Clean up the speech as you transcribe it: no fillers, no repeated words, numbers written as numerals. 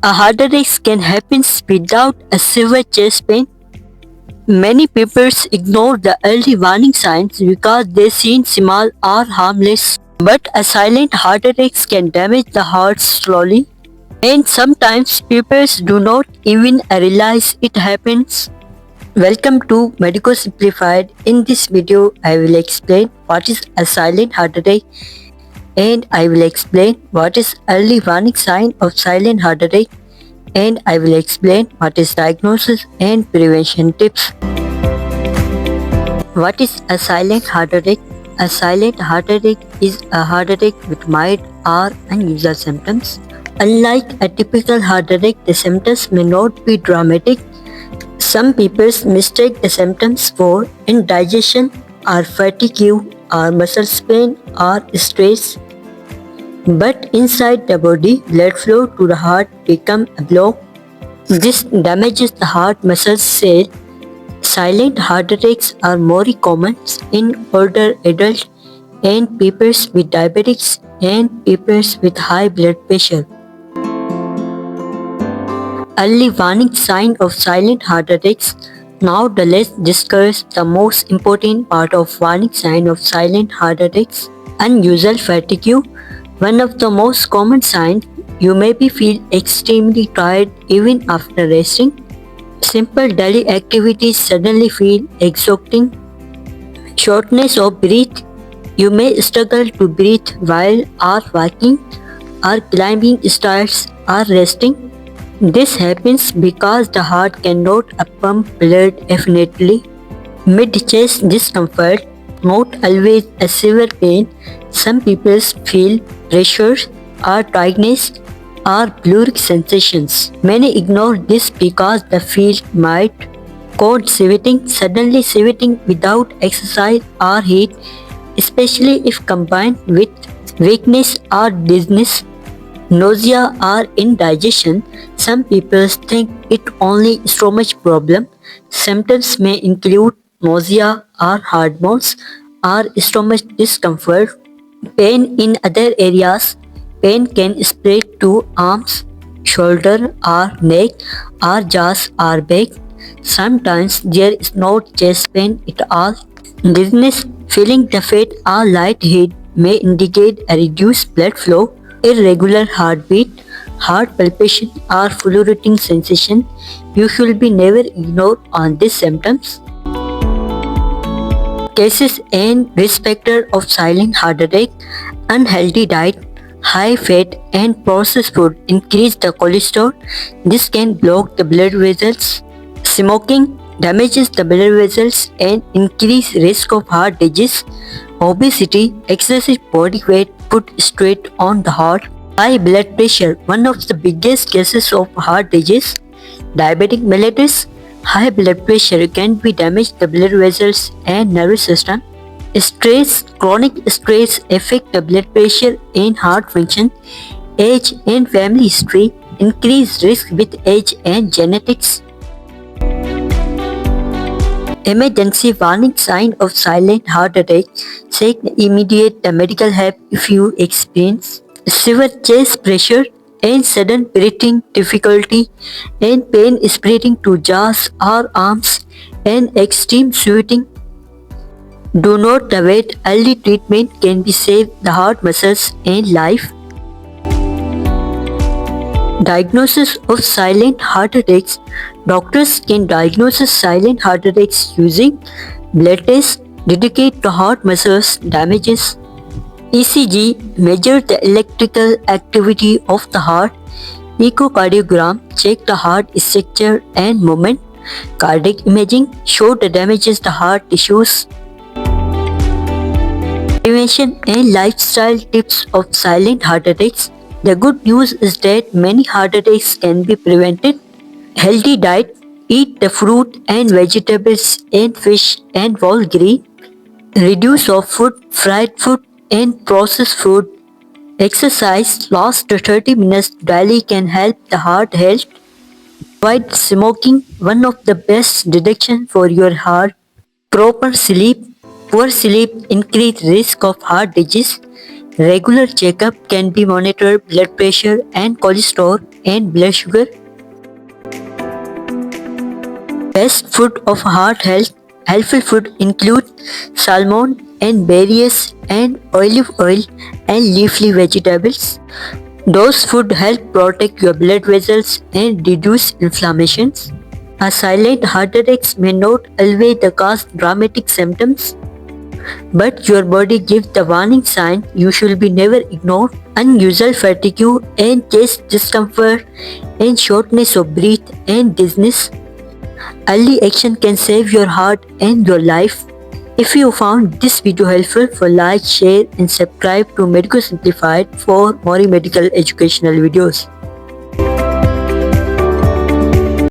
A heart attack can happen without a severe chest pain. Many people ignore the early warning signs because they seem small or harmless. But a silent heart attack can damage the heart slowly, and sometimes people do not even realize it happens. Welcome to Medico Simplified. In this video, I will explain what is a silent heart attack, and I will explain what is early warning sign of silent heart attack, and I will explain what is diagnosis and prevention tips. What is a silent heart attack? A silent heart attack is a heart attack with mild or unusual symptoms. Unlike a typical heart attack, the symptoms may not be dramatic. Some people mistake the symptoms for indigestion or fatigue or muscle pain or stress. But inside the body, blood flow to the heart becomes a block. This damages the heart muscle cell. Silent heart attacks are more common in older adults and people with diabetes and people with high blood pressure. Early warning sign of silent heart attacks. Now let's discuss the most important part of warning sign of silent heart attacks. Unusual fatigue. One of the most common signs, you may feel extremely tired even after resting. Simple daily activities suddenly feel exhausting. Shortness of breath. You may struggle to breathe while or walking or climbing stairs or resting. This happens because the heart cannot pump blood efficiently. Mid-chest discomfort, not always a severe pain. Some people feel pressure or tightness or blurry sensations. Many ignore this because they feel mild. Cold sweating, suddenly sweating without exercise or heat, especially if combined with weakness or dizziness. Nausea or indigestion, some people think it only stomach problem. Symptoms may include nausea or heartburns or stomach discomfort. Pain in other areas. Pain can spread to arms, shoulder or neck or jaws or back. Sometimes there is no chest pain at all. Dizziness, feeling the fat or light-head may indicate a reduced blood flow. Irregular heartbeat, heart palpitation or fluctuating sensation. You should be never ignored on these symptoms. Cases and risk factor of silent heart attack. Unhealthy diet, high fat and processed food increase the cholesterol. This can block the blood vessels. Smoking damages the blood vessels and increase risk of heart disease. Obesity, excessive body weight put straight on the heart. High blood pressure, one of the biggest cases of heart disease. Diabetic mellitus, high blood pressure can be damage the blood vessels and nervous system. Stress, chronic stress affect the blood pressure and heart function. Age and family history, increased risk with age and genetics. Emergency warning sign of silent heart attack. Seek immediate medical help if you experience severe chest pressure and sudden breathing difficulty and pain spreading to jaws or arms and extreme sweating. Do not wait. Early treatment can be save the heart muscles and life. Diagnosis of silent heart attacks. Doctors can diagnose silent heart attacks using blood tests, detect the heart muscles damages. ECG measure the electrical activity of the heart. Echocardiogram check the heart structure and movement. Cardiac imaging show the damages the heart tissues. Prevention and lifestyle tips of silent heart attacks. The good news is that many heart attacks can be prevented. Healthy diet, eat the fruit and vegetables and fish and whole grain. Reduce of food, fried food and processed food. Exercise last 30 minutes daily can help the heart health. Avoid smoking, one of the best detection for your heart. Proper sleep, poor sleep increase risk of heart disease. Regular checkup can be monitored blood pressure and cholesterol and blood sugar. Best food of heart health. Helpful food include salmon and berries and olive oil and leafy vegetables. Those food help protect your blood vessels and reduce inflammations. A silent heart attack may not always cause dramatic symptoms, but your body gives the warning sign. You should be never ignored. Unusual fatigue and chest discomfort and shortness of breath and dizziness. Early action can save your heart and your life. If you found this video helpful, like, share and subscribe to Medico Simplified for more medical educational videos.